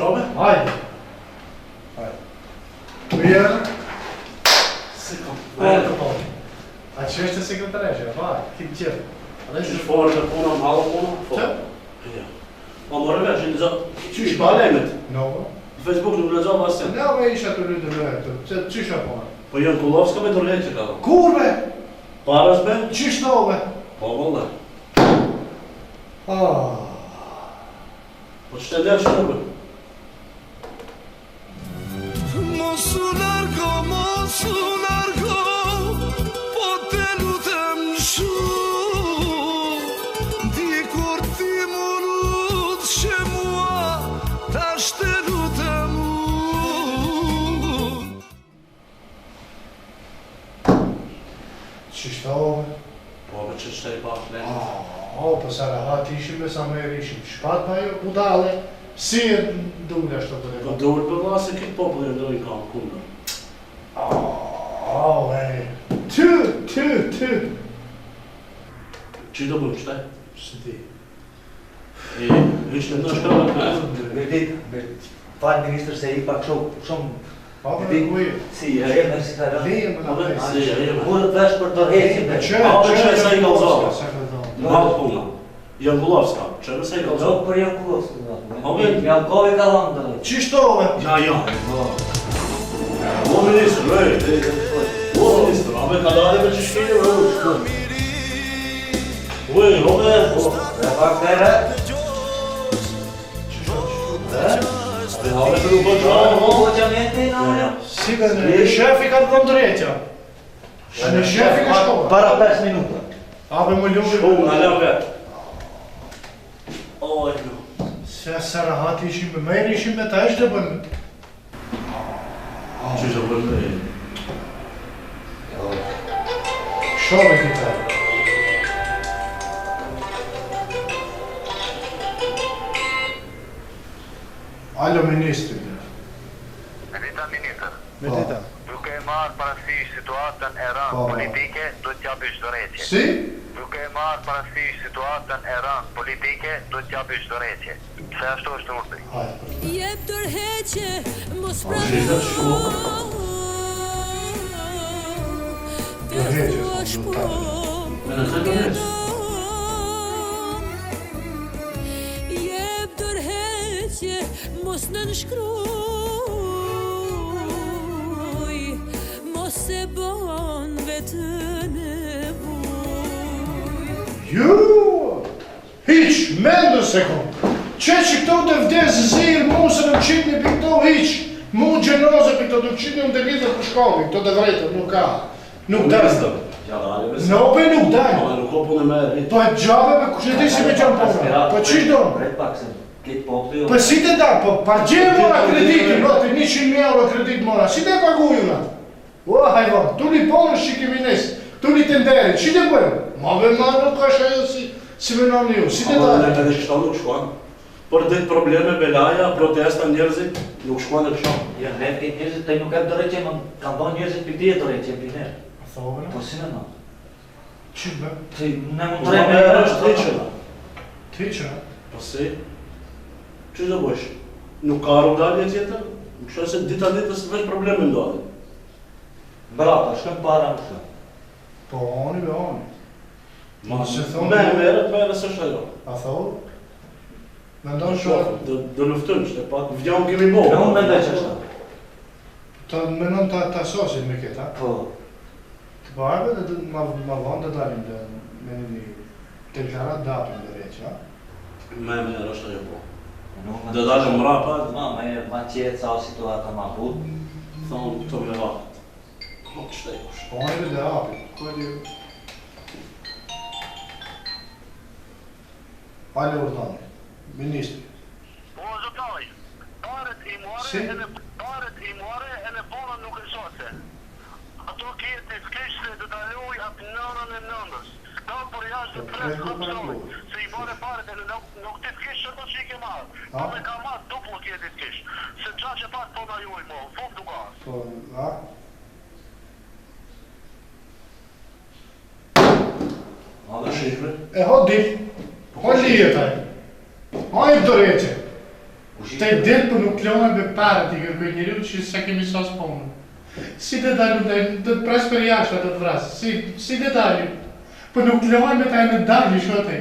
Robe? Hajde. Ujërë? Sekund. A që është të sekretareshe? Vaj, kim qërë. A dhe që shforë të puna, më halë puna? Që? Ja. Ma më rëve, që në zë... Qysh pa lemit? No. Facebook nuk lezova asë. Ne me isha të lytë në vetë, qysh a pona? Po jënë Kullovska me tërhejtë që ka. Kurve? Paras be? Qysh nove? Po vëllë. Po që të lërë që nërbe? Mosu largo, po te lutem shumë. Dikur ti më lutë që mua, tash te lutem unë. Qysh nove? Po me që shte i pak lemit. Po sa rahat ishim me sa me ishim. Shpat pa jo budale. Si e dule ashtu të Po duhet për vla se këtë popullë e ndojnë kam kundër. Ty. Që do bëmë qëtaj? Së ti. Ishte në shkërë të Verdit, falë ministrë se i pak shumë... Pa me kujë. Si, e me si të rëmë. Leje me në fejtë. Burët vesh për të rejtjim dhe. Që e sa i kalzava? Sa i kalzava. Në halë puna. Janë Kullovska, që e sa i kalzava? Gjokë për janë Kullovska. Jankovi ka dhënë të rejtë. Qishtove? Ja. O ministrë, o ministrë, a me kalare me që shkine me u. Uj, Robe. E pak të ere. A hale për u bëtë gjallë, O, që mjeti në ajo. Si ka në shefi ka të dhëmë drejtja. Në shefi ka shkova. Para 5 minuta. Abe më ljumë. shkohë në alem vetë. Oj, no. Se sa rahat ishim me mejnë ishim me ta është dhe bëmë. Që që bëmë dhe e? Shove këta. Alo, ministri. Rita Ministër, Me dita. duke e marrë parasysh situatën e rëndë politike, do t'japish dorëheqje. Si? Duke e marrë parasysh situatën e rëndë politike, do t'japish dorëheqje. Se ashtu është urdhri. Hajde. Jep dorëheqje, mos Shqipët shkohë. Dorëheqje, Me në të dorëheqje. Jep dorëheqje, mos në nshkruj, mos e bon vetën e buj. Ju! Hiq, mendu se kom. Që këto të vdesë zirë, mu se në qitë një për këto hiq. Mu gjenoze për këto të qitë një më të lidhë për shkolli, këto të vrejtë, nuk ka. Nuk dalë. Ja dali me se. No, pe nuk dalë. Ma nuk o punë me e rritë. Po e gjabe me kështë ti si me qanë puna. Po qish do? Bret pak se këtë poptë jo. Po si të da, po pa gjenë mora kreditin, rote 100.000 euro kredit mora, si të paguju na? O, hajvan, tu li ponë shikimi nesë, tu li të nderi, që të bëjmë? Ma be ma nuk ka shajo si me nëmë ju, si të da? Në të shkëta nuk shkuan. Për ditë probleme, belaja, protesta njerëzit, nuk shkuan e këshon. Ja, ne këtë njerëzit të nuk e dorëheqje, më kanë dhënë njerëzit për ti e dorëheqje për njerë. Thove Po si në në? që të bëjmë? Ti ne mund Po të me e është të qëna. Ti që? Po si? Që do bësh? Nuk ka rrugdalje tjetër? Nuk shë se dita ditës të veç probleme ndodhin. Brata, shkëm para më shkëm. Po oni be oni. Ma Se thonë- me merët, me edhe së shajro. A thove? Me Do ndonë që do luftëm, shte pak, vdjam kemi bo. Ne unë me veç është. të menon të asosin me këta. Po. Të barbe dhe ma vonë të dalim dhe me një deklarat datën dhe reqë, ha? Me merë është ajo po. Nuk Do dalë mrapa, Ma qetë sa o situata ma but. thonë të me vakët. Nuk shtej kush. Po oni dhe api. Alo urdhani, ministri. Po, zotoj, paret i Si? muare e në ponën nuk e shoqe. Ato kjetë të skeshtë dhe të aloj atë nënën e nëndës. Dalë për jashtë të fresë kapsoj, se i more paret e nuk të skeshtë që të që i ke marë. Po me ka marë duplo kjetë i skeshtë. Se qa që pak po na juaj mo, fuk nuk asë. Po, ha? A dhe shifre? E ho dil. Ho lije taj. Ho i dorëheqje. Te del për nuk lojnë me para t'i kërkoj njeriu që se kemi sos punën. Si të dalu të të pres për jashtë të vrasë, si të dalu, për nuk lojnë me ta e në dalë shote.